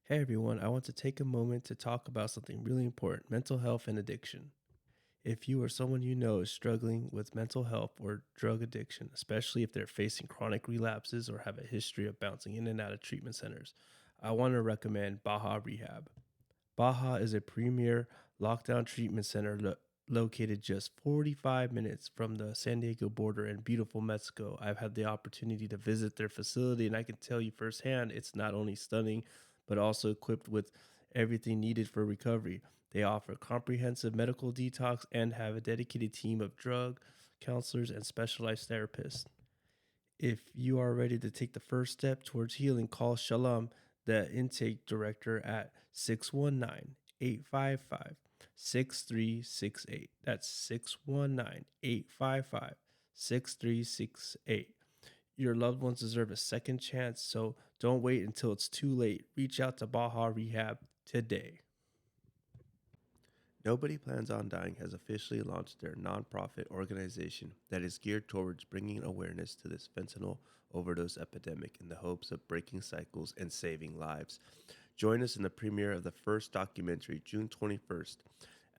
Hey everyone, I want to take a moment to talk about something really important: mental health and addiction. If you or someone you know is struggling with mental health or drug addiction, especially if they're facing chronic relapses or have a history of bouncing in and out of treatment centers, I want to recommend Baja Rehab. Baja is a premier lockdown treatment center located just 45 minutes from the San Diego border in beautiful Mexico. I've had the opportunity to visit their facility, and I can tell you firsthand it's not only stunning, but also equipped with everything needed for recovery. They offer comprehensive medical detox and have a dedicated team of drug counselors and specialized therapists. If you are ready to take the first step towards healing, call Shalom, the intake director, at 619-855-6368. That's 619-855-6368. Your loved ones deserve a second chance, so don't wait until it's too late. Reach out to Baja Rehab today. Nobody Plans on Dying has officially launched their nonprofit organization that is geared towards bringing awareness to this fentanyl overdose epidemic in the hopes of breaking cycles and saving lives. Join us in the premiere of the first documentary, June 21st,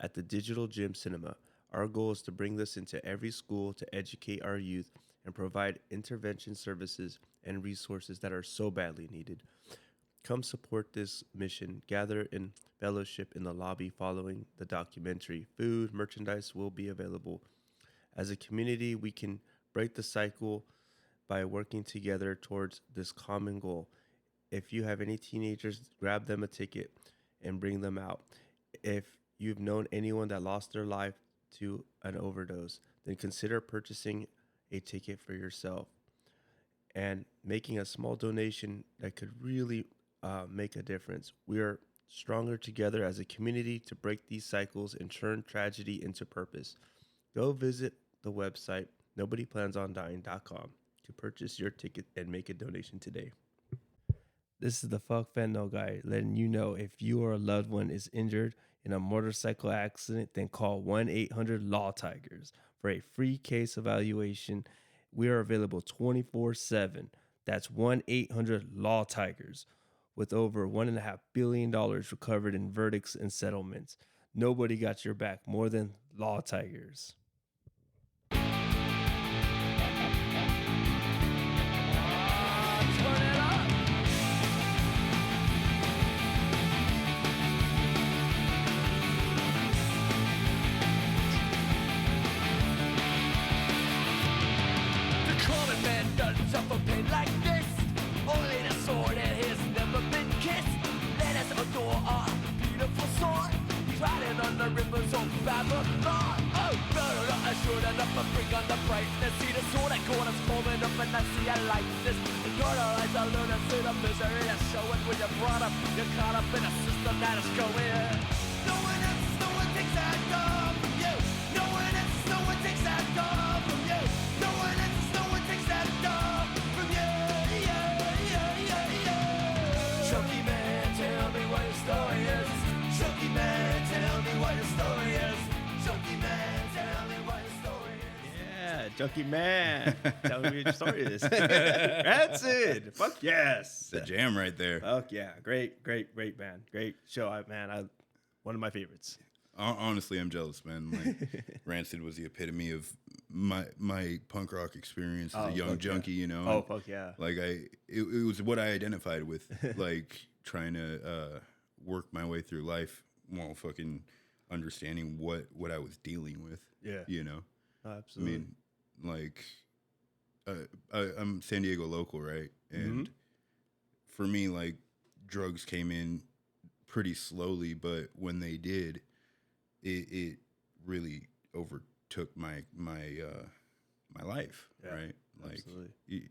at the Digital Gym Cinema. Our goal is to bring this into every school to educate our youth and provide intervention services and resources that are so badly needed. Come support this mission. Gather in fellowship in the lobby following the documentary. Food, merchandise will be available. As a community, we can break the cycle by working together towards this common goal. If you have any teenagers, grab them a ticket and bring them out. If you've known anyone that lost their life to an overdose, then consider purchasing a ticket for yourself and making a small donation that could really make a difference. We are stronger together as a community to break these cycles and turn tragedy into purpose. Go visit the website nobodyplansondying.com to purchase your ticket and make a donation today. This is the Fuck Fentanyl guy letting you know if you or a loved one is injured in a motorcycle accident, then call 1-800-Lawtigers for a free case evaluation. We are available 24/7. That's 1-800-Lawtigers, with over $1.5 billion recovered in verdicts and settlements. Nobody got your back more than Lawtigers. Suffer pain like this. Only the sword and his never been kissed. Let us adore our beautiful sword. He's riding on the rivers of Babylon. Oh, murder assured enough to bring on the brightness. See the sword and corners forming up and I see a likeness. The eyes are learning to the misery that's showing when you're brought up. You're caught up in a system that is going. No one else, no one takes that dog from you. No one else, no one takes that dog from you. No one else, no one takes that dog. Chunky man, tell me what your story is. Chunky man, tell me what your story is. Chunky man, tell me what your story is. Yeah, Junkie Man. Tell me what your story is. Rancid. Fuck yes. The jam right there. Fuck yeah. Great band. Great show. One of my favorites. Honestly, I'm jealous, man. Like, Rancid was the epitome of my punk rock experience as a young junkie, you know. Oh, fuck yeah. Like it was what I identified with, like trying to work my way through life while fucking understanding what I was dealing with. Yeah. You know. Absolutely. I mean, like, I'm San Diego local, right? And for me, like, drugs came in pretty slowly, but when they did, it really overtook my life, right? Like, absolutely.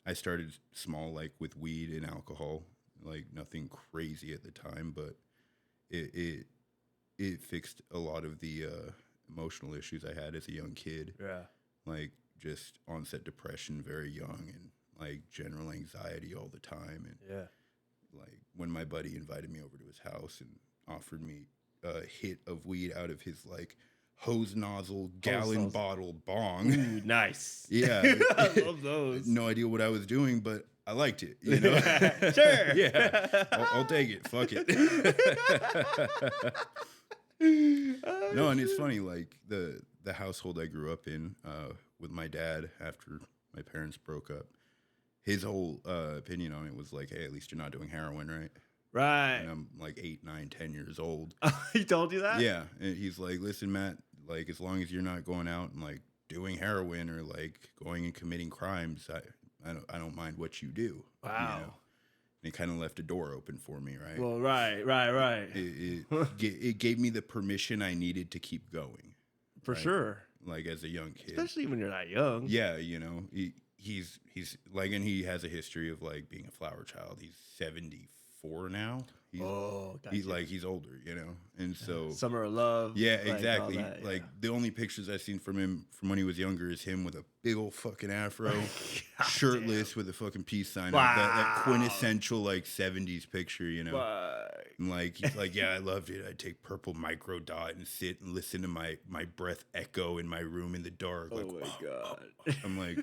I started small, like with weed and alcohol, like nothing crazy at the time, but it fixed a lot of the emotional issues I had as a young kid. Yeah. Like just onset depression very young and like general anxiety all the time. And Yeah. like when my buddy invited me over to his house and offered me a hit of weed out of his like hose nozzle bottle bong. Ooh, nice. Yeah. I love those. No idea what I was doing, but I liked it, you know. Sure. Yeah, I'll take it. Fuck it. No, and it's funny, like the household I grew up in with my dad after my parents broke up. His whole opinion on it was like, hey, at least you're not doing heroin, right? Right. And I'm like 8, 9, 10 years old. He told you that? Yeah, and he's like, listen, Matt, like as long as you're not going out and like doing heroin or like going and committing crimes, I don't mind what you do. Wow. You know? And it kind of left a door open for me, right? Well, right. It gave me the permission I needed to keep going. For right? sure. Like as a young kid. Especially when you're that young. Yeah, you know, he's like, and he has a history of like being a flower child. He's 74 now. Gotcha. He's older, you know, and so Summer of Love. Yeah, like, exactly. that, yeah. Like the only pictures I've seen from him from when he was younger is him with a big old fucking afro, shirtless with a fucking peace sign. Wow. That quintessential like 70s picture, you know. Wow. And like he's like, yeah, I loved it. I'd take purple micro dot and sit and listen to my breath echo in my room in the dark. Oh Like, my God. I'm like,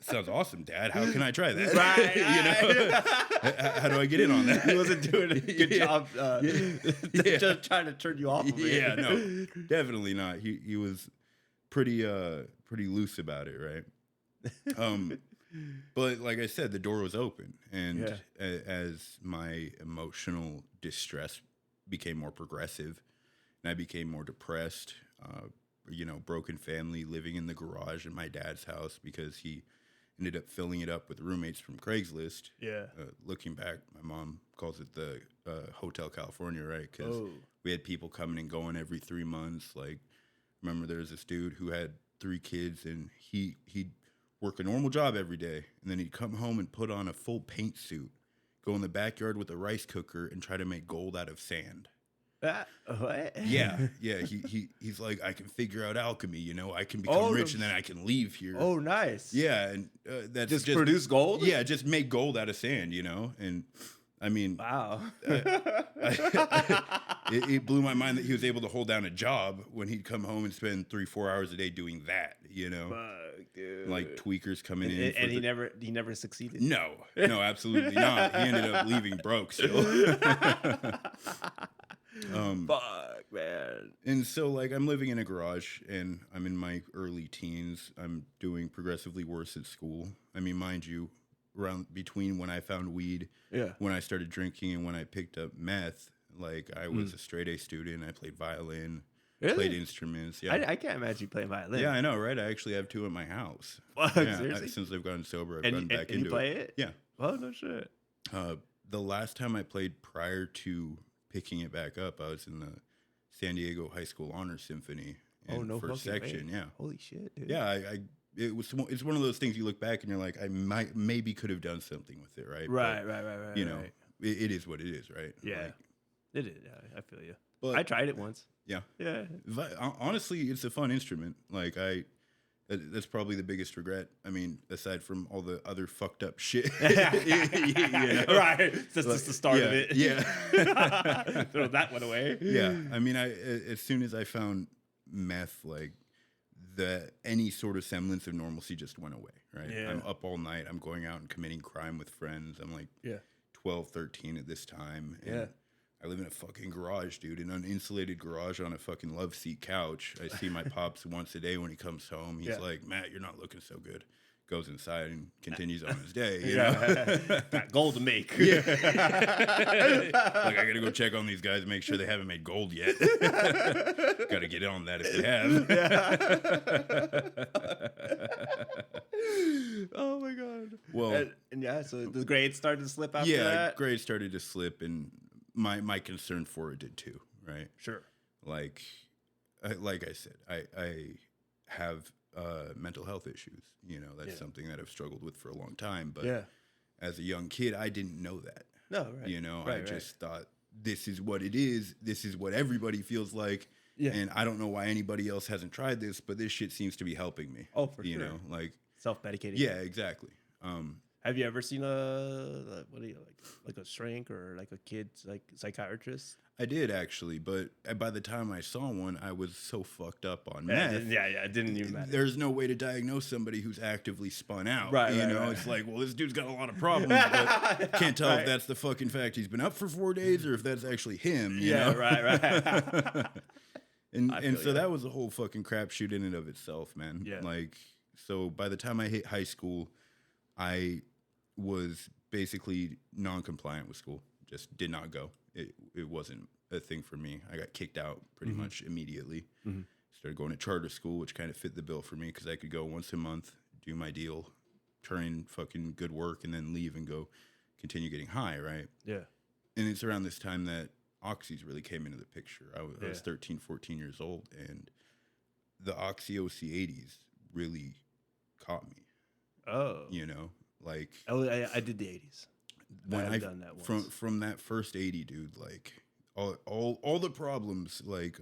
sounds awesome, Dad. How can I try that? Right. You know, how do I get in on that? He wasn't doing a good job just trying to turn you off of it. Yeah, no, definitely not. He was pretty loose about it, right? But like I said, the door was open, and as my emotional distress became more progressive, and I became more depressed, you know, broken family, living in the garage in my dad's house because he ended up filling it up with roommates from Craigslist. Yeah. Looking back, my mom calls it the Hotel California, right? Because we had people coming and going every 3 months. Like, remember there was this dude who had 3 kids, and he'd work a normal job every day, and then he'd come home and put on a full paint suit, go in the backyard with a rice cooker, and try to make gold out of sand. What? Yeah. He's like, I can figure out alchemy, you know, I can become rich and then I can leave here. Oh, nice. Yeah, and that's just produce gold. Yeah, just make gold out of sand, you know. And I mean, wow, it blew my mind that he was able to hold down a job when he'd come home and spend 3-4 hours a day doing that, you know. Fuck, dude. Like tweakers coming in, and he never succeeded. No, absolutely not. He ended up leaving broke still. Fuck, man. And so, like, I'm living in a garage, and I'm in my early teens. I'm doing progressively worse at school. I mean, mind you, around between when I found weed, when I started drinking, and when I picked up meth, like, I was a straight A student. I played violin, played instruments. Yeah, I can't imagine you playing violin. Yeah, I know, right? I actually have 2 at my house. Fuck, seriously? Since I've gotten sober, I've gotten back and into you play it. Yeah. Oh, no shit. The last time I played prior to picking it back up, I was in the San Diego High School Honor Symphony in first section. Way. Yeah. Holy shit, dude. Yeah, it's one of those things you look back and you're like, I maybe could have done something with it, right? Right. You know, it is what it is, right? Yeah. Like, it is. Yeah, I feel you. But I tried it once. Yeah. Yeah. Honestly, it's a fun instrument. Like that's probably the biggest regret. I mean, aside from all the other fucked up shit. You know? Right. That's just the start of it. Yeah. Throw that one away. Yeah. I mean, as soon as I found meth, like any sort of semblance of normalcy just went away, right? Yeah. I'm up all night. I'm going out and committing crime with friends. I'm like 12, 13 at this time. And I live in a fucking garage, dude, an uninsulated garage on a fucking love seat couch. I see my pops once a day when he comes home. He's like, Matt, you're not looking so good. Goes inside and continues on his day. You know? Got gold to make. Yeah. Like, I got to go check on these guys, make sure they haven't made gold yet. Got to get on that if they have. Oh, my God. Well, and yeah, so the grades started to slip after that? Yeah, grades started to slip, and my concern for it did too, right? Sure. Like I said, I have mental health issues. You know, that's something that I've struggled with for a long time. But as a young kid, I didn't know that. No, right. You know, I just thought this is what it is. This is what everybody feels like. Yeah. And I don't know why anybody else hasn't tried this, but this shit seems to be helping me. Oh, for sure. You know, like self-medicating. Yeah, exactly. Have you ever seen a what do you like a shrink or like a kid's like psychiatrist? I did actually, but by the time I saw one, I was so fucked up on Yeah, meth. it didn't even matter. There's no way to diagnose somebody who's actively spun out. Right, you right, know, right. it's like, well, this dude's got a lot of problems, but can't tell if that's the fucking fact he's been up for 4 days or if that's actually him. You know? right. and so that was a whole fucking crapshoot in and of itself, man. Yeah. Like, so by the time I hit high school, I was basically non-compliant with school. Just did not go. It wasn't a thing for me. I got kicked out pretty much immediately. Started going to charter school, which kind of fit the bill for me because I could go once a month, do my deal, turn in fucking good work, and then leave and go continue getting high, right? Yeah. And it's around this time that oxys really came into the picture. I was 13, 14 years old, and the Oxy OC80s really caught me. Oh. You know, like I did the 80s. when I've I've done that once. from that first 80, dude, like all the problems, like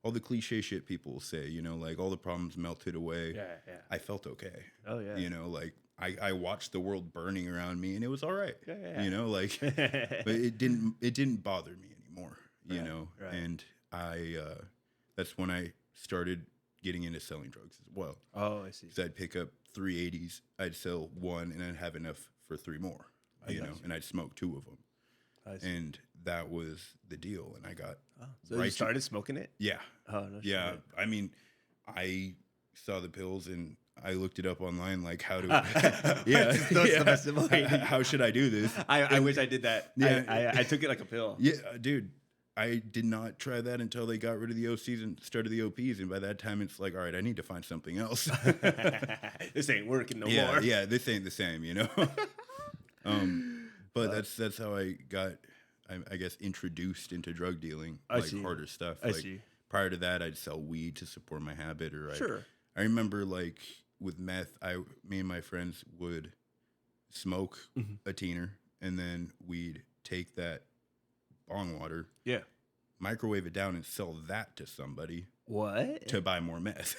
all the cliche shit people will say, you know, like all the problems melted away. Yeah. I felt okay. Oh yeah. You know, like I watched the world burning around me and it was all right. Yeah. You know, like but it didn't bother me anymore, you know. right. And I that's when I started getting into selling drugs as well. Oh, I see. So I'd pick up 380s, I'd sell one, and I'd have enough for 3 more, you know, and I'd smoke 2 of them. I see. And that was the deal. And I got, So you started smoking it? yeah. Oh, no Yeah. shit. I mean, I saw the pills and I looked it up online, like how to, That's the best way. how should I do this? I wish I did that. Yeah. I took it like a pill. Yeah, dude. I did not try that until they got rid of the OCs and started the OPs. And by that time, it's like, all right, I need to find something else. This ain't working no yeah, more. yeah, this ain't the same, you know. But that's how I got, I guess, introduced into drug dealing, I like see. harder stuff. I Like see. prior to that, I'd sell weed to support my habit, or Sure. I remember like with meth, me and my friends would smoke a teener, and then we'd take that bong water, Yeah. microwave it down, and sell that to somebody What? to buy more meth.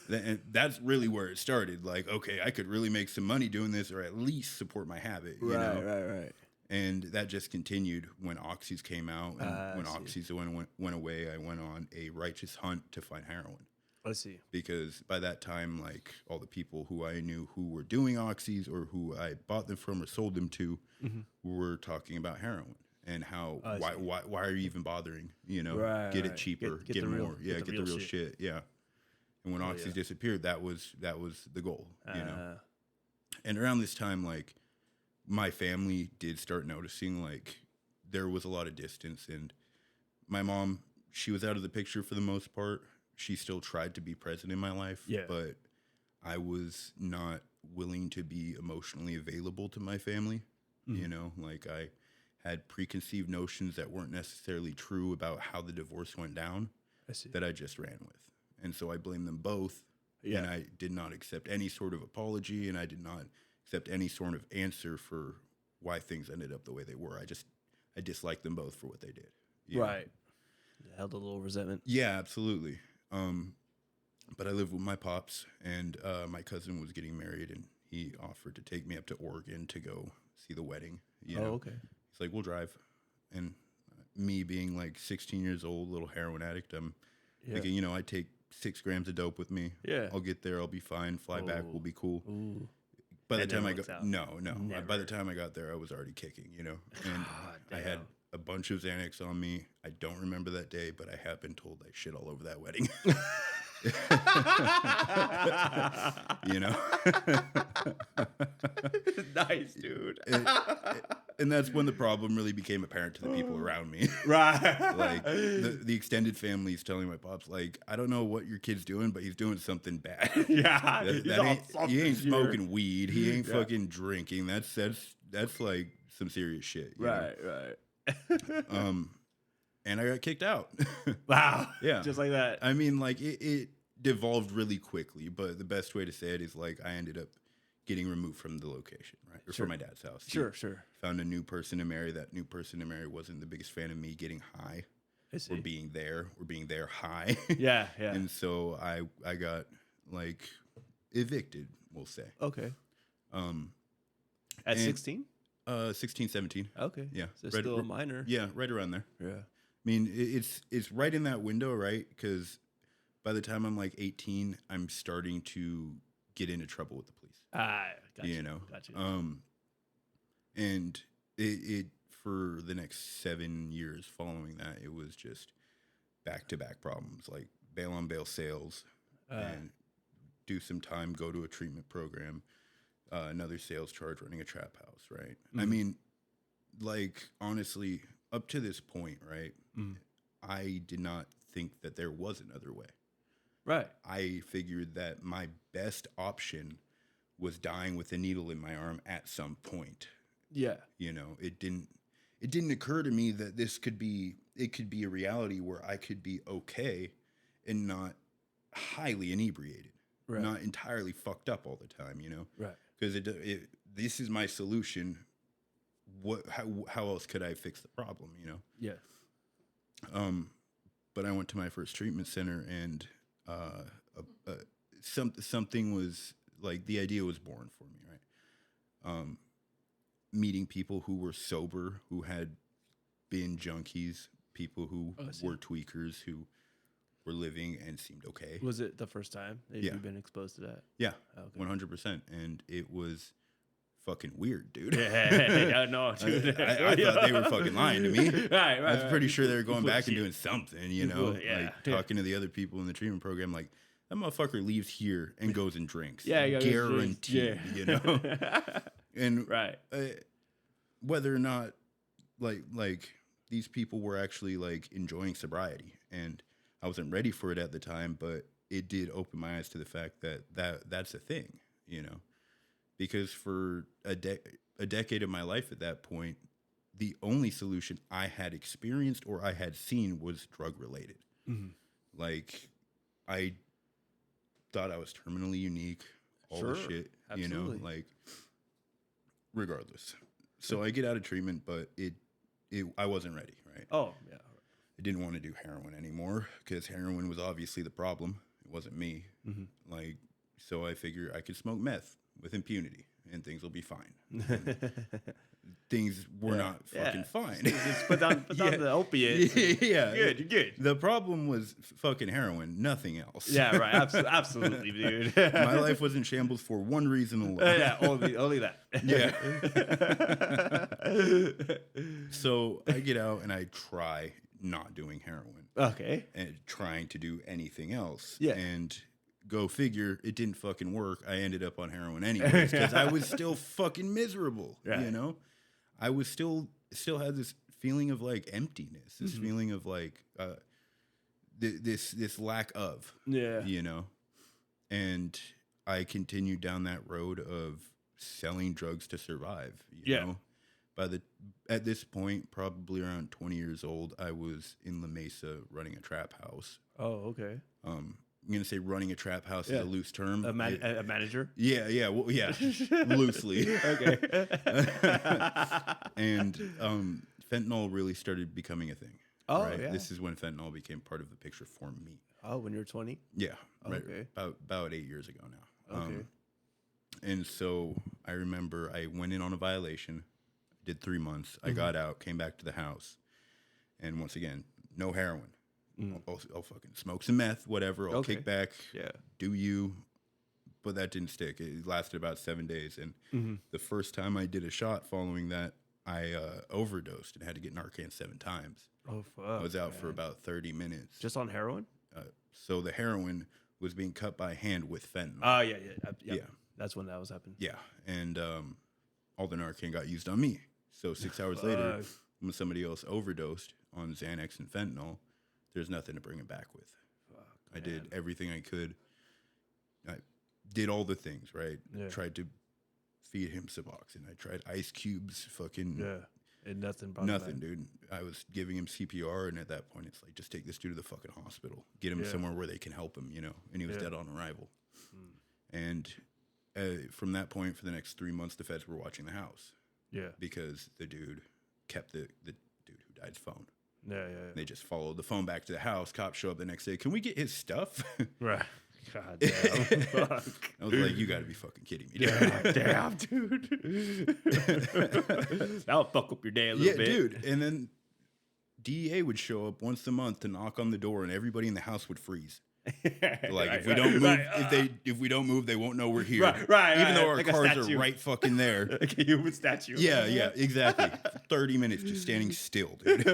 And that's really where it started. Like, okay, I could really make some money doing this, or at least support my habit. You know? Right. And that just continued when oxys came out, and when I see. oxys went away, I went on a righteous hunt to find heroin. I see. Because by that time, like all the people who I knew who were doing oxys or who I bought them from or sold them to were talking about heroin and how why are you even bothering? You know, Right, get it right. cheaper, Get get the real- more, get the real shit. Yeah. And when oxys disappeared, that was the goal. You know, and around this time, like my family did start noticing like there was a lot of distance, and my mom, she was out of the picture for the most part. She still tried to be present in my life, but I was not willing to be emotionally available to my family. You know, like I had preconceived notions that weren't necessarily true about how the divorce went down that I just ran with. And so I blamed them both, and I did not accept any sort of apology, and I did not accept any sort of answer for why things ended up the way they were. I disliked them both for what they did. You know? Right. Held a little resentment. Yeah, absolutely. But I lived with my pops, and my cousin was getting married, and he offered to take me up to Oregon to go see the wedding. You know? Okay. He's like, we'll drive. And me being like 16 years old, little heroin addict, I'm thinking, you know, I take 6 grams of dope with me. Yeah. I'll get there. I'll be fine. Fly back. We'll be cool. Ooh. By the That time never I works go, out. no. Never. By the time I got there, I was already kicking, you know, and I had damn. a bunch of Xanax on me. I don't remember that day, but I have been told I shit all over that wedding. You know, Nice, dude. and that's when the problem really became apparent to the people around me. Right. Like the extended family is telling my pops, like, I don't know what your kid's doing, but he's doing something bad. Yeah. He ain't smoking weed. He ain't fucking drinking. That's like some serious shit. You know? Right. And I got kicked out. Wow. Yeah. Just like that. I mean, like it devolved really quickly, but the best way to say it is like I ended up getting removed from the location, right? Or from my dad's house. He Sure. found a new person to marry. That new person to marry wasn't the biggest fan of me getting high or being there high. Yeah. And so I got like evicted, we'll say. Okay. At And- 16? 16, 17. Okay. Yeah. So still a minor. Yeah, right around there. Yeah. I mean, it's right in that window, right? Because by the time I'm like 18, I'm starting to get into trouble with the police. Gotcha. You know, Gotcha. And it for the next 7 years following that, it was just back-to-back problems, like bail on bail sales, and do some time, go to a treatment program, another sales charge, running a trap house, right? I mean, like, honestly, up to this point, right, I did not think that there was another way. Right. I figured that my best option was dying with a needle in my arm at some point. Yeah. You know, it didn't occur to me that it could be a reality where I could be okay and not highly inebriated, Right. not entirely fucked up all the time, you know? Right. Because this is my solution. How else could I fix the problem, you know? Yeah. But I went to my first treatment center, and something was like, the idea was born for me, right? Meeting people who were sober, who had been junkies, people who were tweakers, who were living and seemed okay. Was it the first time that Yeah. you've been exposed to that? Yeah, Okay. 100%. And it was fucking weird, dude. Yeah, no, dude. I thought they were fucking lying to me. Right. I was pretty sure they were going back and doing something, you know, Yeah. like talking to the other people in the treatment program, like, that motherfucker leaves here and goes and drinks. Yeah, he goes and guaranteed, drinks. you know. And Right. whether or not, like these people were actually like enjoying sobriety, and I wasn't ready for it at the time, but it did open my eyes to the fact that that's a thing, you know, because for a decade of my life at that point, the only solution I had experienced or I had seen was drug related. Like, I thought I was terminally unique, all the Sure, shit, absolutely. you know, like, regardless. So I get out of treatment, but I wasn't ready, right? Oh, yeah. I didn't want to do heroin anymore because heroin was obviously the problem. It wasn't me. Like, so I figured I could smoke meth with impunity and things will be fine. Things were not fucking fine. Just put down the opiates. Yeah. Good, you're good. The problem was fucking heroin, nothing else. Yeah, right. Absolutely, dude. My life was in shambles for one reason alone. Yeah, only that. Yeah. So I get out and I try not doing heroin Okay. and trying to do anything else. Yeah. And go figure, it didn't fucking work. I ended up on heroin anyways because I was still fucking miserable. Right. You know, I was still had this feeling of like emptiness, this feeling of like this lack of. Yeah. You know, and I continued down that road of selling drugs to survive. You know, at this point, probably around 20 years old, I was in La Mesa running a trap house. Oh, okay. I'm gonna say running a trap house is a loose term. A manager? Yeah, loosely. Okay. And fentanyl really started becoming a thing. Oh, right? yeah. This is when fentanyl became part of the picture for me. Oh, when you were 20? Yeah, right. Okay. About 8 years ago now. Okay. And so I remember I went in on a violation, did 3 months. I got out, came back to the house, and once again, no heroin. I'll fucking smoke some meth, whatever. I'll kick back, do you. But that didn't stick. It lasted about 7 days. And the first time I did a shot following that, I overdosed and had to get Narcan 7 times. Oh, fuck. I was out for about 30 minutes. Just on heroin? So the heroin was being cut by hand with fentanyl. Oh, yeah. Yeah. That's when that was happening. Yeah, and all the Narcan got used on me. So 6 hours later, when somebody else overdosed on Xanax and fentanyl, there's nothing to bring it back with. I did everything I could. I did all the things, right? Yeah. Tried to feed him Suboxone. I tried ice cubes, fucking And nothing brought it nothing, back. dude. I was giving him CPR, and at that point, it's like, just take this dude to the fucking hospital. Get him somewhere where they can help him, you know? And he was dead on arrival. And from that point, for the next 3 months, the feds were watching the house. Yeah. Because the dude kept the dude who died's phone. Yeah. They just followed the phone back to the house. Cops show up the next day. Can we get his stuff? Right. God damn. Fuck. I was like, you got to be fucking kidding me. Dude. Damn, dude. That'll fuck up your day a little bit. Dude. And then DEA would show up once a month to knock on the door, and everybody in the house would freeze. Like if we don't move, if we don't move, they won't know we're here. Even though our like cars are right fucking there. Like a human statue. Yeah, exactly. 30 minutes just standing still, dude.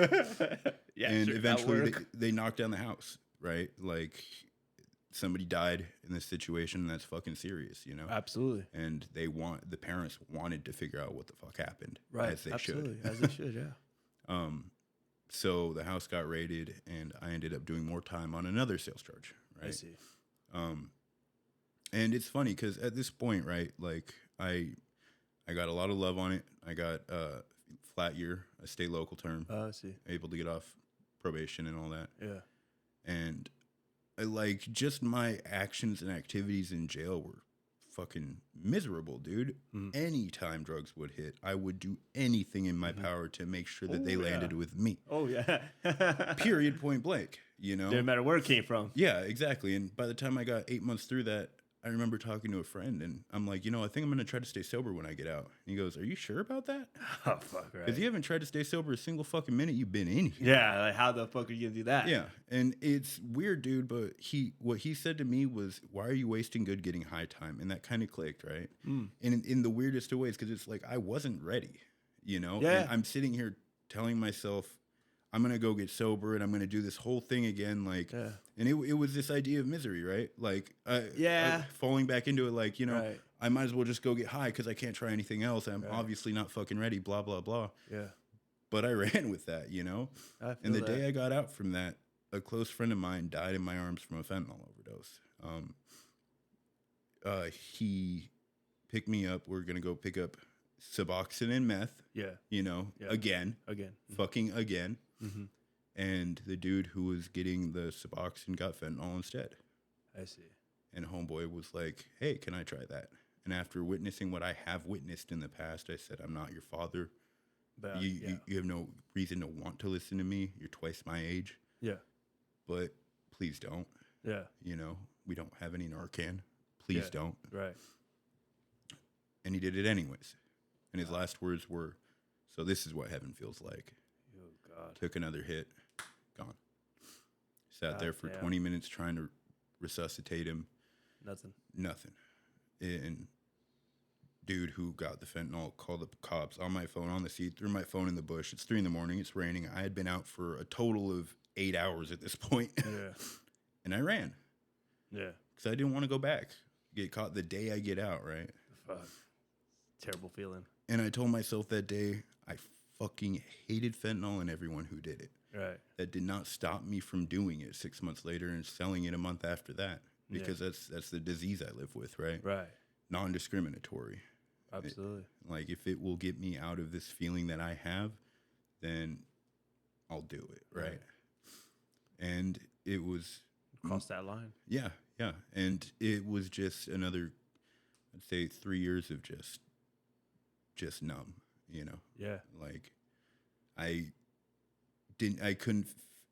And eventually they knocked down the house, right? Like somebody died in this situation, and that's fucking serious, you know? Absolutely. And the parents wanted to figure out what the fuck happened. Right. As they Absolutely. should. As they should, yeah. So the house got raided, and I ended up doing more time on another sales charge, right? I see. And it's funny because at this point, right, like I got a lot of love on it. I got flat year, a state local term. I see. Able to get off probation and all that. Yeah. And like just my actions and activities in jail were fucking miserable, dude. Anytime drugs would hit, I would do anything in my power to make sure that they landed with me. Oh, yeah. Period, point blank, you know? Didn't matter where it came from. Yeah, exactly. And by the time I got 8 months through that, I remember talking to a friend, and I'm like, I think I'm going to try to stay sober when I get out. And he goes, are you sure about that? Oh, fuck, right. Because you haven't tried to stay sober a single fucking minute you've been in here. Yeah, like how the fuck are you going to do that? Yeah, and it's weird, dude, but what he said to me was, why are you wasting good getting high time? And that kind of clicked, right? And in the weirdest of ways, because it's like, I wasn't ready, you know? Yeah. And I'm sitting here telling myself, I'm going to go get sober, and I'm going to do this whole thing again, like, and it was this idea of misery, right? Like, falling back into it, like, Right. I might as well just go get high because I can't try anything else. I'm obviously not fucking ready, blah, blah, blah. Yeah. But I ran with that, And the day I got out from that, a close friend of mine died in my arms from a fentanyl overdose. He picked me up. We're going to go pick up Suboxone and meth. Yeah. Again. Fucking again. Mm-hmm. And the dude who was getting the Suboxone got fentanyl instead. I see. And homeboy was like, hey, can I try that? And after witnessing what I have witnessed in the past, I said, I'm not your father. But, You have no reason to want to listen to me. You're twice my age. Yeah. But please don't. Yeah. We don't have any Narcan. Please don't. Right. And he did it anyways. And his last words were, so this is what heaven feels like. Oh, God. Took another hit. Gone. Sat there for damn. 20 minutes trying to resuscitate him. Nothing. And dude who got the fentanyl called the cops on my phone, on the seat, threw my phone in the bush. It's 3 a.m. It's raining. I had been out for a total of 8 hours at this point. Yeah. And I ran. Yeah. Because I didn't want to go back. Get caught the day I get out, right? Fuck. Terrible feeling. And I told myself that day, I fucking hated fentanyl and everyone who did it. Right. That did not stop me from doing it 6 months later and selling it a month after that. Because that's the disease I live with, right? Right. Non-discriminatory. Absolutely. Like, if it will get me out of this feeling that I have, then I'll do it, right? And it was... Cross that line. Yeah. And it was just another, I'd say 3 years of just numb, Yeah. Like, I couldn't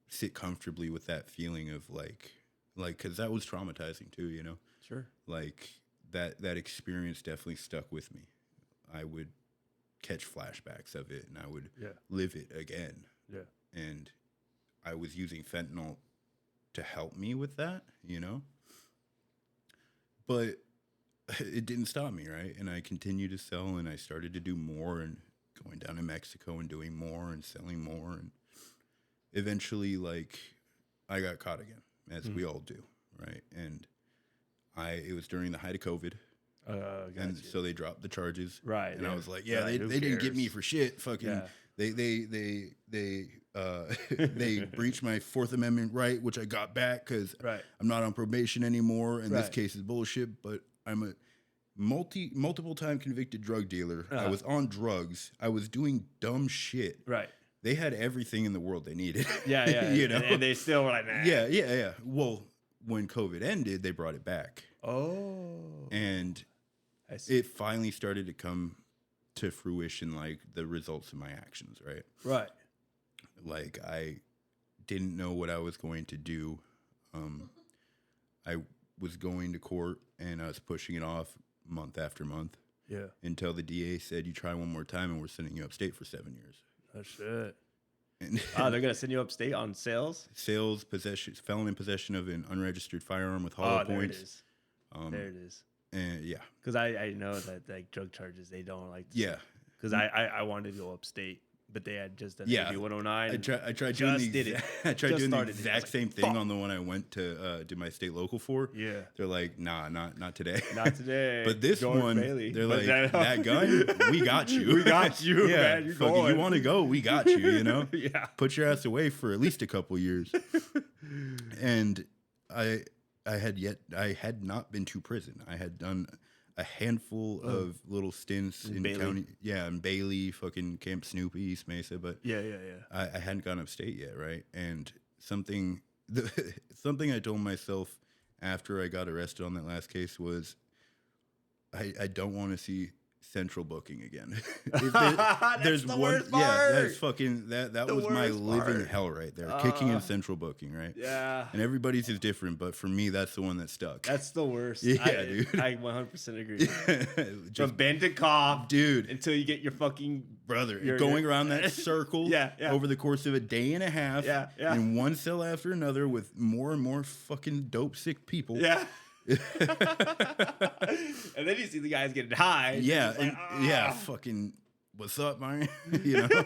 sit comfortably with that feeling of like, because that was traumatizing too, Sure. Like, that experience definitely stuck with me. I would catch flashbacks of it, and I would live it again. Yeah. And I was using fentanyl to help me with that, But it didn't stop me, right? And I continued to sell, and I started to do more, and going down to Mexico and doing more and selling more. And eventually, like, I got caught again, as we all do, right? And it was during the height of COVID. And so they dropped the charges. Right. And I was like, they didn't get me for shit. Fucking, they breached my Fourth Amendment right, which I got back because I'm not on probation anymore. And this case is bullshit, but I'm a multiple time convicted drug dealer. I was on drugs. I was doing dumb shit. Right. They had everything in the world they needed. Yeah. And they still were like, nah. Yeah. Well, when COVID ended, they brought it back. Oh. And it finally started to come to fruition, like the results of my actions, right? Right. Like, I didn't know what I was going to do. I was going to court and I was pushing it off month after month. Yeah. Until the DA said, you try one more time and we're sending you upstate for 7 years. Oh, shit. And Oh, they're going to send you upstate on sales? Sales, possession, felon in possession of an unregistered firearm with hollow there points. It is. There it is. And yeah. Because I know that like drug charges, they don't like to. Yeah. Because I wanted to go upstate, but they had just done Yeah. AB 109. I tried doing the exact same thing fuck. on the one I went to do my state local for. Yeah. They're like, nah, not today. Not today. But this George one, Bailey. they're But like, that gun, we got you. We got you, yeah, man. You're fucking, going. you want to go? We got you, you know? Yeah. Put your ass away for at least a couple years. And I had not been to prison. I had done a handful of little stints in Bailey. county. Yeah, in Bailey, fucking Camp Snoopy, East Mesa. But Yeah. I hadn't gone upstate yet, right? And something I told myself after I got arrested on that last case was, I don't want to see central booking again. There's the worst part. Yeah, that's fucking that The was my worst living part. hell right there. Kicking in central booking, right? Yeah. And everybody's is different, but for me, that's the one that stuck. That's the worst. Yeah, dude. I 100% agree. From Just, bend to cough, dude, until you get your fucking brother, You're- going around that circle Yeah. over the course of a day and a half, Yeah. in one cell after another with more and more fucking dope sick people. Yeah. And then you see the guys getting high. Yeah, It's like, and, yeah, fucking, what's up, man? You know?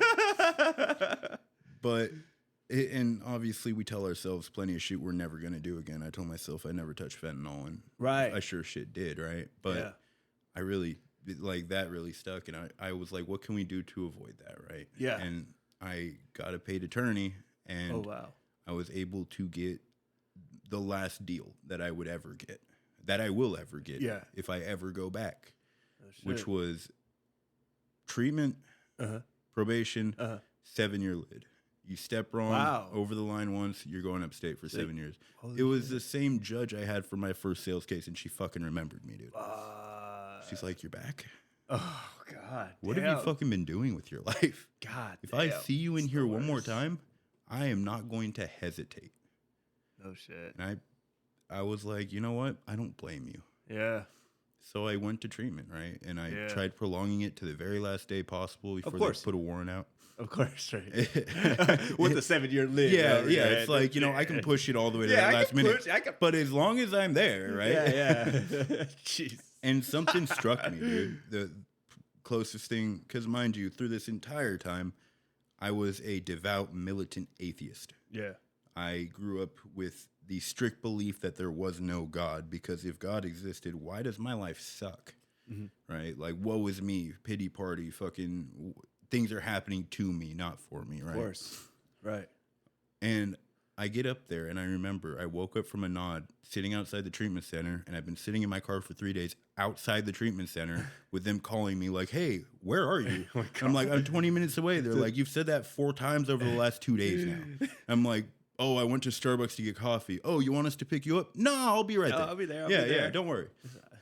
But, and obviously we tell ourselves plenty of shit we're never going to do again. I told myself I'd never touch fentanyl, and Right. I sure shit did, right? But Yeah. I really, like, that really stuck, and I was like, what can we do to avoid that, right? Yeah. And I got a paid attorney, and Oh, wow. I was able to get the last deal that I would ever get, that I will ever get, Yeah. if I ever go back, Oh, shit. which was treatment, Uh-huh. probation, Uh-huh. 7-year lid. You step wrong Wow. over the line once, you're going upstate for Sick. 7 years. Holy It was shit. the same judge I had for my first sales case, and she fucking remembered me, dude. She's like, "You're back? Oh, God. What have damn. you fucking been doing with your life? God. If I damn. see you in It's here the one more worst. time, I am not going to hesitate." No shit. And I was like, you know what? I don't blame you. Yeah. So I went to treatment, right? And I Yeah. tried prolonging it to the very last day possible before course. they put a warrant out. Of course, right. With the 7-year lid. Yeah, over yeah. your It's head. like, I can push it all the way to Yeah, that I last can minute. push- I can- But as long as I'm there, right? Yeah. Jeez. And something struck me, dude. The closest thing, because mind you, through this entire time, I was a devout militant atheist. Yeah. I grew up with the strict belief that there was no God, because if God existed, why does my life suck? Right? Like, woe is me, pity party, fucking things are happening to me, not for me, right? Of course. Right. And I get up there and I remember I woke up from a nod sitting outside the treatment center, and I've been sitting in my car for 3 days outside the treatment center with them calling me like, "Hey, where are you?" I'm like, "I'm 20 minutes away." They're like, "You've said that 4 times over the last 2 days now." I'm like, "Oh, I went to Starbucks to get coffee." "Oh, you want us to pick you up?" "No, I'll be right there." I'll be there. I'll yeah, be there. yeah, don't worry.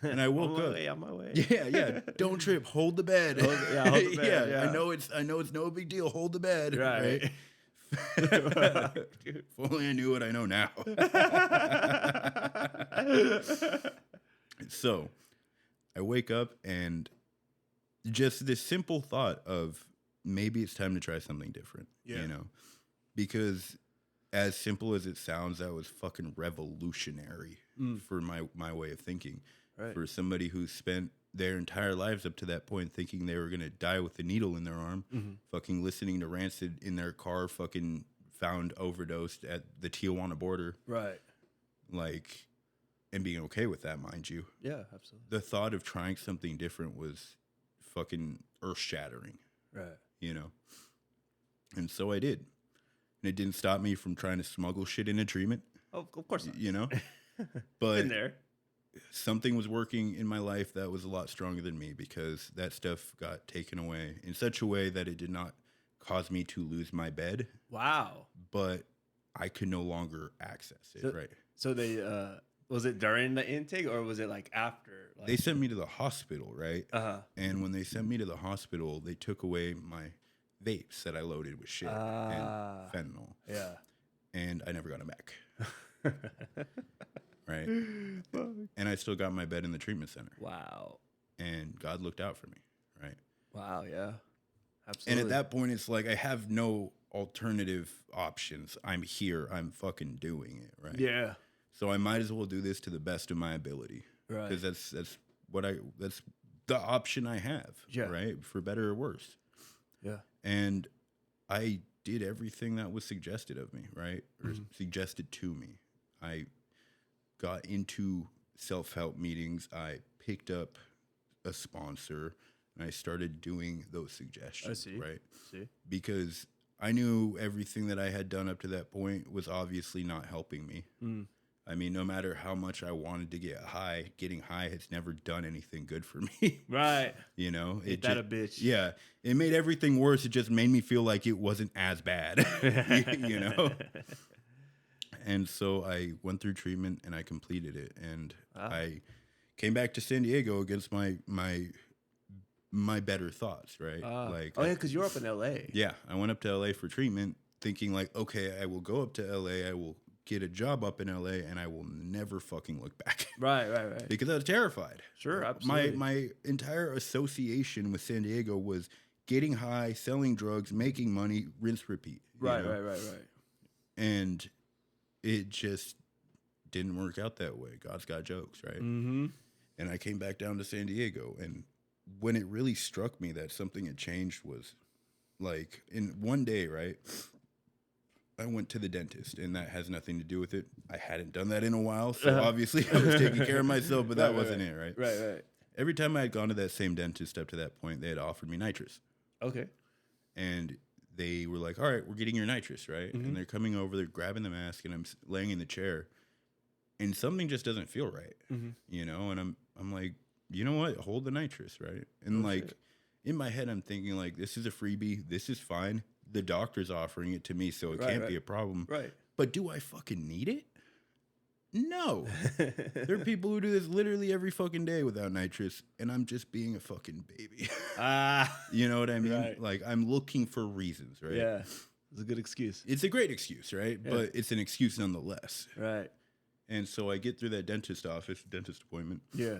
And I woke up. On my way. Yeah. Don't trip. Hold the bed. Hold the bed, yeah. I know it's no big deal. Hold the bed. Right. If only I knew what I know now. So I wake up and just this simple thought of maybe it's time to try something different. Yeah. You know? Because as simple as it sounds, that was fucking revolutionary for my way of thinking. Right. For somebody who spent their entire lives up to that point thinking they were going to die with a needle in their arm, fucking listening to Rancid in their car, fucking found overdosed at the Tijuana border, Right. like, and being okay with that, mind you. Yeah, absolutely. The thought of trying something different was fucking earth-shattering, Right. you know? And so I did. And it didn't stop me from trying to smuggle shit into treatment, Oh, of course not. you know? But Been there. something was working in my life that was a lot stronger than me, because that stuff got taken away in such a way that it did not cause me to lose my bed, Wow. but I could no longer access it, right? So they was it during the intake or was it like after? Like, They sent me to the hospital, right? uh-huh. And when they sent me to the hospital, they took away my vapes that I loaded with shit and fentanyl, Yeah. and I never got them back. right? And I still got my bed in the treatment center. Wow. And God looked out for me, right? Wow, yeah. Absolutely. And at that point, it's like I have no alternative options. I'm here. I'm fucking doing it, right? Yeah. So I might as well do this to the best of my ability, Right. because that's the option I have, Yeah. right? For better or worse. Yeah. And I did everything that was suggested of me, right? Or suggested to me. I got into self-help meetings. I picked up a sponsor, and I started doing those suggestions, right? Because I knew everything that I had done up to that point was obviously not helping me. I mean, no matter how much I wanted to get high, getting high has never done anything good for me. Right. You know? Ain't that a bitch? Yeah. It made everything worse. It just made me feel like it wasn't as bad, you know? And so I went through treatment and I completed it. And I came back to San Diego against my better thoughts, right? Because you're up in L.A. Yeah. I went up to L.A. for treatment thinking like, okay, I will go up to L.A., I will get a job up in LA, and I will never fucking look back. Right. Because I was terrified. Sure, absolutely. My entire association with San Diego was getting high, selling drugs, making money, rinse, repeat. Right. And it just didn't work out that way. God's got jokes, right? Mm-hmm. And I came back down to San Diego, and when it really struck me that something had changed was like in one day, right? I went to the dentist, and that has nothing to do with it. I hadn't done that in a while, so obviously I was taking care of myself, but that wasn't it, right? Right. Every time I had gone to that same dentist up to that point, they had offered me nitrous. Okay. And they were like, all right, we're getting your nitrous, right? And they're coming over, they're grabbing the mask, and I'm laying in the chair, and something just doesn't feel right, you know? And I'm like, you know what? Hold the nitrous, right? And in my head, I'm thinking like, this is a freebie. This is fine. The doctor's offering it to me, so it can't be a problem. Right. But do I fucking need it? No. There are people who do this literally every fucking day without nitrous, and I'm just being a fucking baby. You know what I mean? Right. Like, I'm looking for reasons, right? Yeah. It's a good excuse. It's a great excuse, right? Yeah. But it's an excuse nonetheless. Right. And so I get through that dentist appointment. Yeah.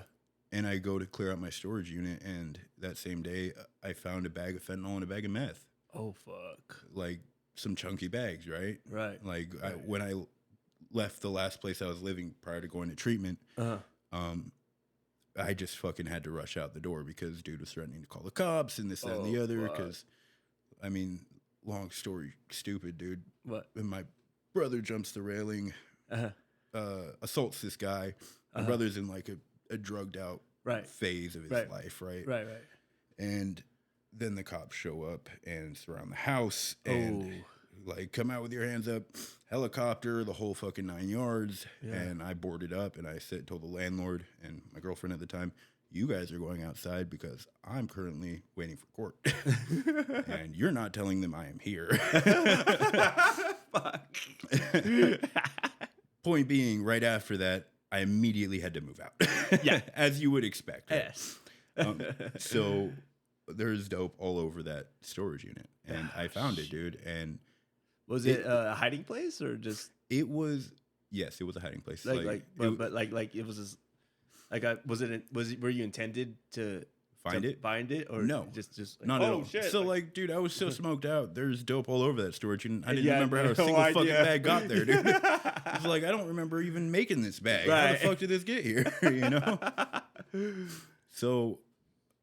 And I go to clear out my storage unit, and that same day, I found a bag of fentanyl and a bag of meth. Oh, fuck. Like some chunky bags, right? Right. Like when I left the last place I was living prior to going to treatment, I just fucking had to rush out the door because dude was threatening to call the cops and this, that, and the other. Because, I mean, long story stupid, dude. What? When my brother jumps the railing, assaults this guy. My brother's in like a drugged out phase of his life, right? Right. And then the cops show up and surround the house and like come out with your hands up, helicopter, the whole fucking 9 yards. Yeah. And I boarded up and I told the landlord and my girlfriend at the time, you guys are going outside because I'm currently waiting for court. And you're not telling them I am here. Fuck. Point being, right after that, I immediately had to move out. Yeah. As you would expect. Right? Yes. So there's dope all over that storage unit, and I found it, dude. And was it a hiding place or just? It was, yes, it was a hiding place. But it was just, were you intended to find it or no? Just like, not at all. Shit. So like, dude, I was so smoked out. There's dope all over that storage unit. I didn't remember how a single fucking bag got there, dude. It's like I don't remember even making this bag. How the fuck did this get here? You know. So.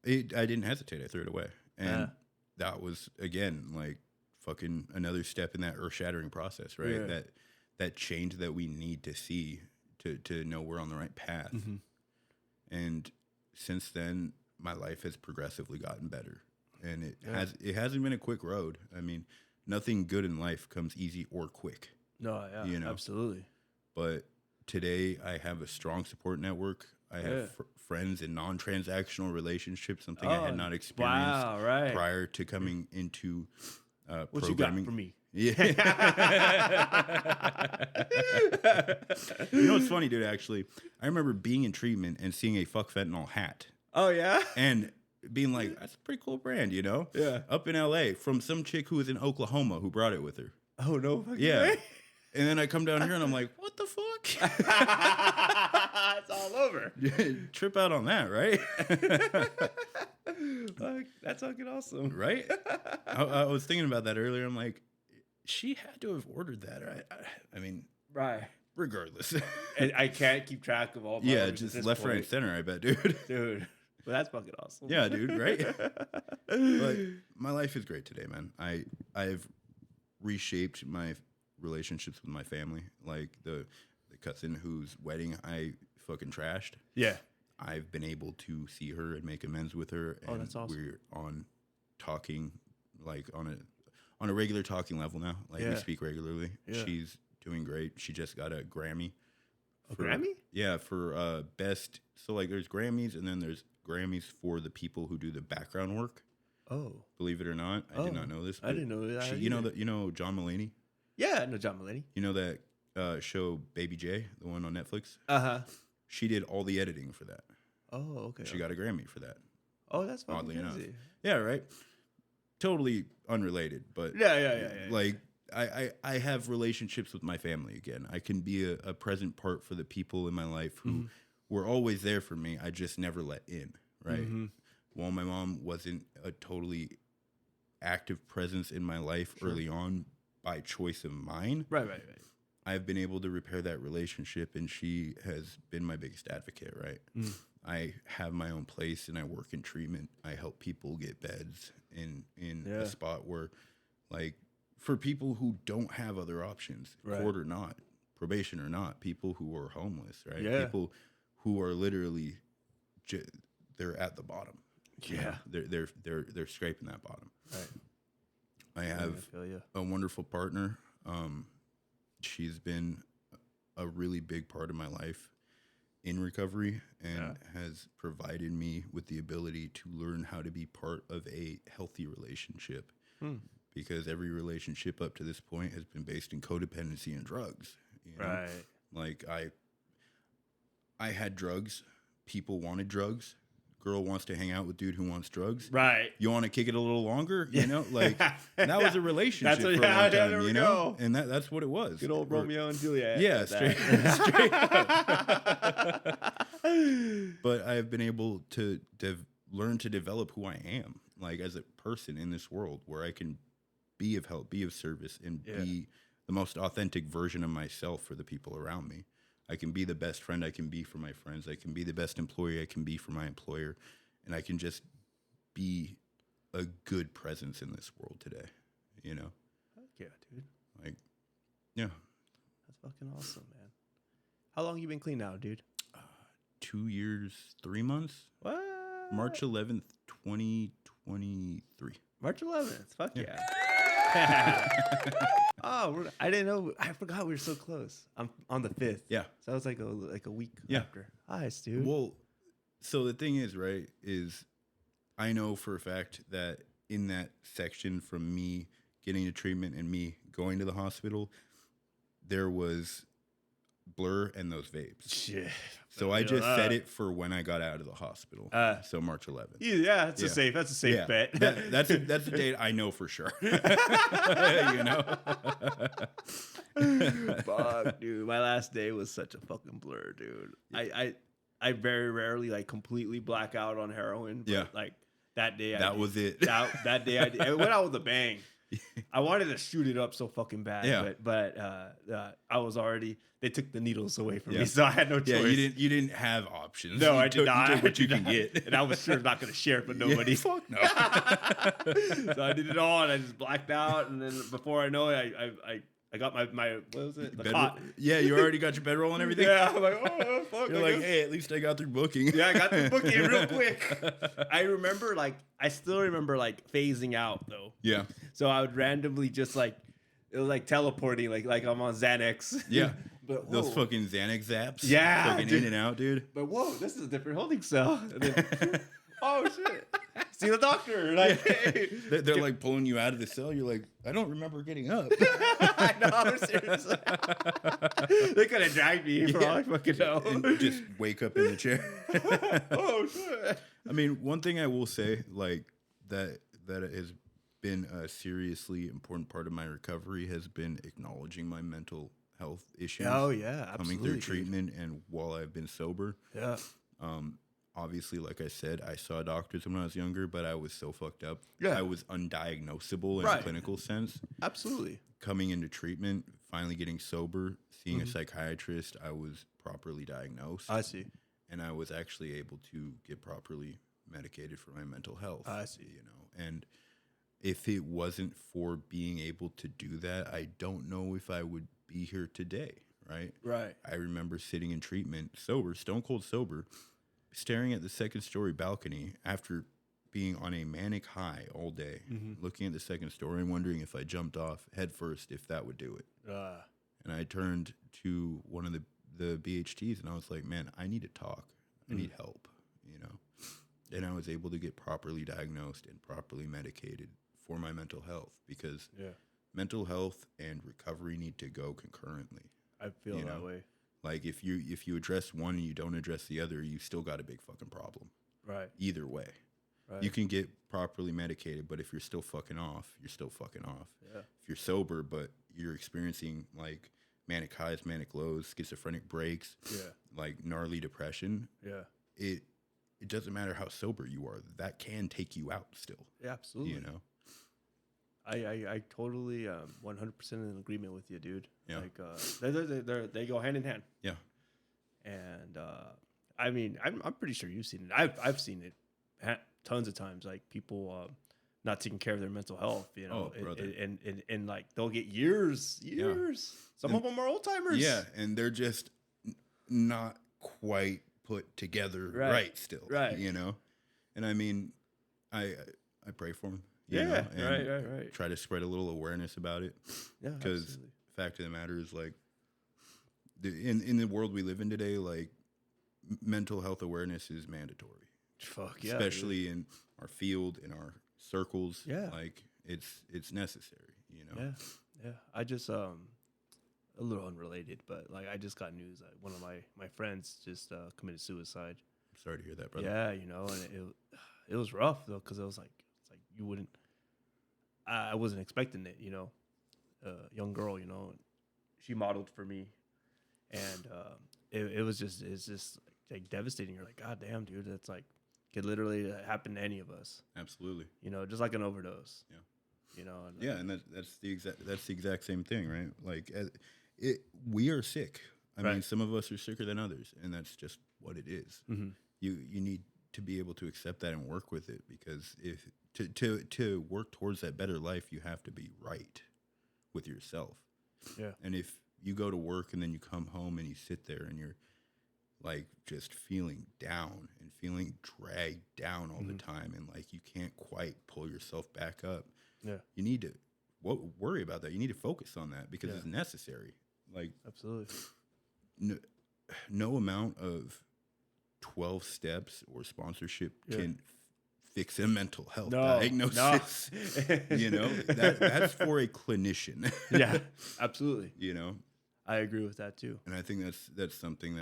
I didn't hesitate. I threw it away. And that was, again, like fucking another step in that earth-shattering process, right? Yeah. That change that we need to see to know we're on the right path. Mm-hmm. And since then, my life has progressively gotten better. And it hasn't been a quick road. I mean, nothing good in life comes easy or quick. No, yeah, you know? Absolutely. But today, I have a strong support network. I have friends in non-transactional relationships, something I had not experienced prior to coming into what programming. You got for me? Yeah. You know what's funny, dude, actually? I remember being in treatment and seeing a Fuck Fentanyl hat. Oh, yeah? And being like, that's a pretty cool brand, you know? Yeah. Up in L.A. from some chick who was in Oklahoma who brought it with her. Oh, no? Yeah. Way? And then I come down here and I'm like, what the fuck? It's all over. Trip out on that, right? Fuck, that's fucking awesome. Right? I was thinking about that earlier. I'm like, she had to have ordered that, right? I mean, Right. regardless. And I can't keep track of all my Yeah, orders at just this left, right, point. center, I bet, dude. Dude. Well, that's fucking awesome. Yeah, dude, right? But my life is great today, man. I've reshaped my relationships with my family. Like the cousin whose wedding I fucking trashed. Yeah. I've been able to see her and make amends with her. And that's awesome. We're on talking, like on a regular talking level now. Like we Yeah. speak regularly. Yeah. She's doing great. She just got a Grammy. A Grammy? Yeah, for best. So like there's Grammys and then there's Grammys for the people who do the background work. Oh. Believe it or not, I did not know this. I didn't know that. She, you know John Mulaney? Yeah, I know John Mulaney. You know that show Baby J, the one on Netflix? Uh-huh. She did all the editing for that. Oh, okay. She got a Grammy for that. Oh, that's fucking Oddly enough. crazy. Yeah, right? Totally unrelated, but Yeah. like I have relationships with my family again. I can be a present part for the people in my life who were always there for me. I just never let in, right? Mm-hmm. While my mom wasn't a totally active presence in my life early on by choice of mine, Right. I've been able to repair that relationship, and she has been my biggest advocate, right? I have my own place, and I work in treatment. I help people get beds in a spot where, like, for people who don't have other options, court or not, probation or not, people who are homeless, right? Yeah. People who are literally, they're at the bottom. Yeah. You know? They're scraping that bottom. Right. I have feel you. a wonderful partner. She's been a really big part of my life in recovery and has provided me with the ability to learn how to be part of a healthy relationship. Because every relationship up to this point has been based in codependency and drugs. You know? Right. Like I had drugs. People wanted drugs. Girl wants to hang out with dude who wants drugs. Right. You want to kick it a little longer? You know, like that was a relationship That's what- for a long there time, we you know? go. And that's what it was. Good old Or- Romeo and Juliet. Yeah, That. straight up. But I've been able to learn to develop who I am, like as a person in this world, where I can be of help, be of service, and be the most authentic version of myself for the people around me. I can be the best friend I can be for my friends. I can be the best employee I can be for my employer. And I can just be a good presence in this world today, you know? Heck yeah, dude. Like, yeah. That's fucking awesome, man. How long you been clean now, dude? 2 years, 3 months. What? March 11th, 2023. March 11th. Fuck yeah. Oh, I didn't know. I forgot we were so close. I'm on the 5th. Yeah. So that was like a week Yeah. after. Nice, dude. Well, so the thing is, right, is I know for a fact that in that section from me getting to treatment and me going to the hospital, there was Blur and those vapes. Shit. So I just set it for when I got out of the hospital. So March 11th. Yeah, that's a safe bet. That's a date I know for sure. You know? Fuck, dude. My last day was such a fucking blur, dude. I very rarely like completely black out on heroin. But like that day, that was it. That day, I went out with a bang. I wanted to shoot it up so fucking bad, but I was already. They took the needles away from me, so I had no choice. Yeah, you didn't have options. No, you I did not. You took what you can get, and I was sure not going to share it with nobody. Fuck no. So I did it all, and I just blacked out, and then before I know it, I got my what was it? The cot. Yeah, you already got your bedroll and everything. Yeah, I'm like, oh fuck. You're like, hey, at least I got through booking. Yeah, I got through booking real quick. I still remember like phasing out though. Yeah. So I would randomly just like, it was like teleporting, like I'm on Xanax. Yeah. But those fucking Xanax zaps. Yeah, Fucking dude. in and out, dude. But whoa, this is a different holding cell. And then, oh shit. See the doctor. Like, hey. They're like pulling you out of the cell. You're like, I don't remember getting up. I know, seriously. They could have dragged me for all I fucking know. And just wake up in the chair. Oh shit. I mean, one thing I will say, like that has been a seriously important part of my recovery has been acknowledging my mental health issues. Oh yeah, absolutely. Coming through dude. treatment, and while I've been sober, Yeah. obviously, like I said, I saw doctors when I was younger, but I was so fucked up. Yeah. I was undiagnosable in Right. a clinical sense. Absolutely. Coming into treatment, finally getting sober, seeing Mm-hmm. a psychiatrist, I was properly diagnosed. I see. And I was actually able to get properly medicated for my mental health. I see. You know, and if it wasn't for being able to do that, I don't know if I would be here today. Right. Right. I remember sitting in treatment, sober, stone cold sober, staring at the second story balcony after being on a manic high all day, looking at the second story and wondering if I jumped off head first, if that would do it. And I turned to one of the BHTs and I was like, man, I need to talk. I need help, you know? And I was able to get properly diagnosed and properly medicated for my mental health, because mental health and recovery need to go concurrently. I feel You that know? way. Like if you address one and you don't address the other, you still got a big fucking problem. Right. Either way. Right. You can get properly medicated, but if you're still fucking off, you're still fucking off. Yeah. If you're sober, but you're experiencing like manic highs, manic lows, schizophrenic breaks, like gnarly depression, Yeah. it doesn't matter how sober you are. That can take you out still. Yeah. Absolutely. You know? I totally 100% in agreement with you, dude. Yeah. Like they go hand in hand. Yeah. And I mean, I'm pretty sure you've seen it. I've seen it tons of times. Like people not taking care of their mental health. You know, Oh, brother. and like they'll get years. Some of them are old timers. Yeah, and they're just not quite put together right still. Right. You know? And I mean, I pray for them. Yeah. And Right. try to spread a little awareness about it. Yeah. Because Absolutely. the fact of the matter is, like, in the world we live in today, like, mental health awareness is mandatory. Fuck yeah. Especially in our field, in our circles. Yeah. Like, it's necessary, you know? Yeah. I just a little unrelated, but like I just got news that one of my friends just committed suicide. I'm sorry to hear that, brother. Yeah, you know, and it was rough though, because it's like you wouldn't. I wasn't expecting it, you know. Young girl, you know, she modeled for me, and it's just like devastating. You're like, God damn, dude, that's like could literally happen to any of us. Absolutely. You know, just like an overdose. Yeah. You know. And, yeah, and that's the exact same thing, right? Like, we are sick. I mean, some of us are sicker than others, and that's just what it is. Mm-hmm. You need to be able to accept that and work with it, because if to work towards that better life, you have to be right with yourself. Yeah. And if you go to work and then you come home and you sit there and you're like just feeling down and feeling dragged down all the time, and like you can't quite pull yourself back up. Yeah. You need to worry about that. You need to focus on that, because it's necessary. Like, absolutely. No amount of 12 steps or sponsorship can fix a mental health diagnosis. You know, that's for a clinician. Yeah, absolutely. You know, I agree with that too. And I think that's something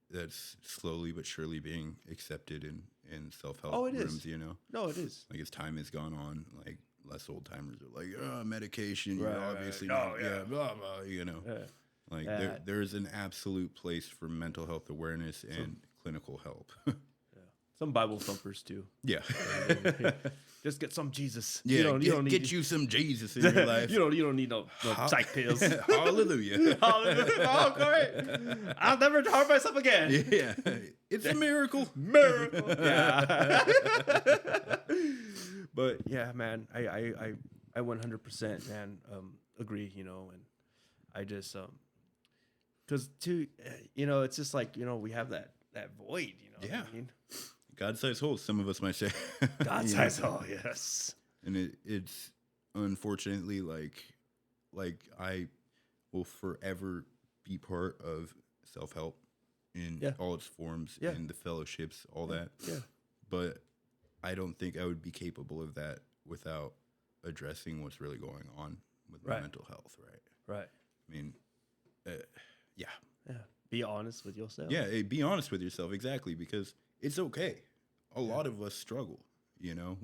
that's slowly but surely being accepted in self-help rooms, you know? No, it is. Like, as time has gone on, like, less old timers are like, medication, right, you're obviously right. not, blah, blah, you know? Yeah. Like, there's an absolute place for mental health awareness and clinical help. Some Bible thumpers too. Yeah. Just get some Jesus. Yeah, you don't get you some Jesus in your life. you don't need no psych pills. Hallelujah. Hallelujah. Oh, great. I'll never harm myself again. Yeah. It's a miracle. Miracle. Yeah. But yeah, man, I 100%, man, agree, you know, and I just, cause too, you know, it's just like, you know, we have that void, you know. Yeah. What I mean? God-sized hole, some of us might say. God-sized hole, yes. And it's unfortunately like I will forever be part of self-help in all its forms, in the fellowships, all that. Yeah. But I don't think I would be capable of that without addressing what's really going on with my mental health, right? Right. I mean, yeah. Yeah. Be honest with yourself. Yeah, be honest with yourself, exactly, because it's okay. A lot of us struggle, you know.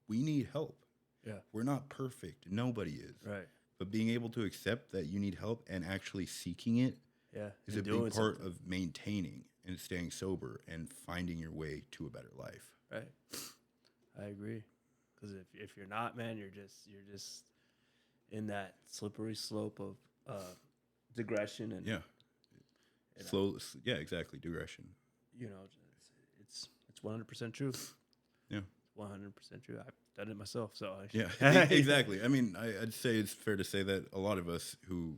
We need help. Yeah. We're not perfect. Nobody is. Right. but being able to accept that you need help and actually seeking it is a big part of maintaining and staying sober and finding your way to a better life. Right. I agree. Because if you're not, man, you're just in that slippery slope of digression and Exactly, digression. You know, it's 100% true. Yeah, 100% true. I've done it myself, so exactly. I mean, I'd say it's fair to say that a lot of us who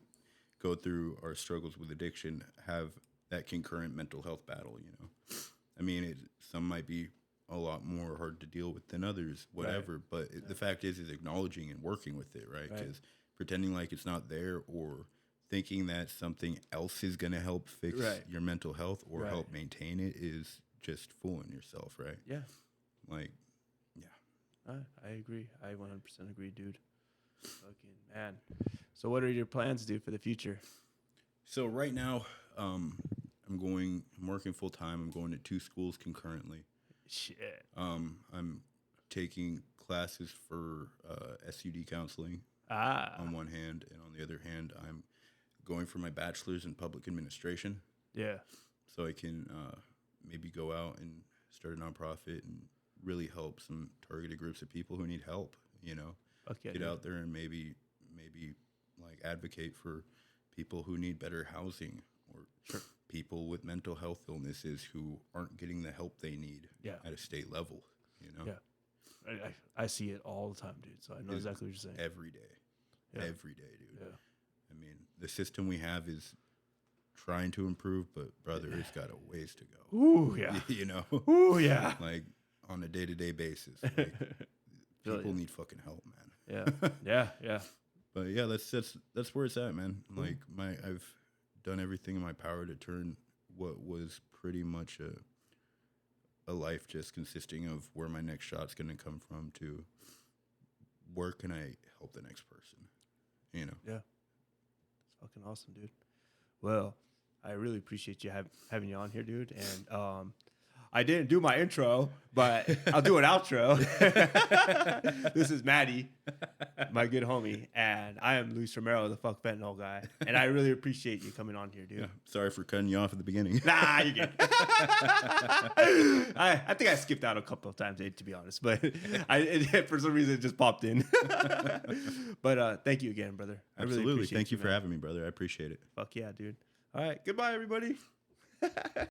go through our struggles with addiction have that concurrent mental health battle. You know, I mean, some might be a lot more hard to deal with than others, whatever. Right. But the fact is acknowledging and working with it, right? Because pretending like it's not there or thinking that something else is going to help fix your mental health or help maintain it is just fooling yourself, right? Yeah. Like, I agree. I 100% agree, dude. Fucking man. So what are your plans, dude, for the future? So right now, I'm working full time. I'm going to 2 schools concurrently. Shit. I'm taking classes for SUD counseling on one hand, and on the other hand, I'm going for my bachelor's in public administration. Yeah. So I can maybe go out and start a nonprofit and really help some targeted groups of people who need help, you know. Get out there and maybe like advocate for people who need better housing or people with mental health illnesses who aren't getting the help they need at a state level, you know. Yeah. I see it all the time, dude. So I know exactly what you're saying. Every day. Every day, dude. Yeah. I mean, the system we have is trying to improve, but brother, it's got a ways to go. Ooh, yeah. You know? Ooh, yeah. Like on a day-to-day basis. Like, people need fucking help, man. Yeah. But yeah, that's where it's at, man. Like I've done everything in my power to turn what was pretty much a life just consisting of where my next shot's gonna come from to where can I help the next person, you know? Yeah. It's fucking awesome, dude. Well, I really appreciate you having you on here, dude. And I didn't do my intro, but I'll do an outro. This is Matty, my good homie, and I am Luis Romero, the fuck fentanyl guy. And I really appreciate you coming on here, dude. Yeah, sorry for cutting you off at the beginning. Nah, you're good. I think I skipped out a couple of times, to be honest, but for some reason it just popped in. But thank you again, brother. Absolutely. I really appreciate Thank you for having me, brother. I appreciate it. Fuck yeah, dude. All right. Goodbye, everybody.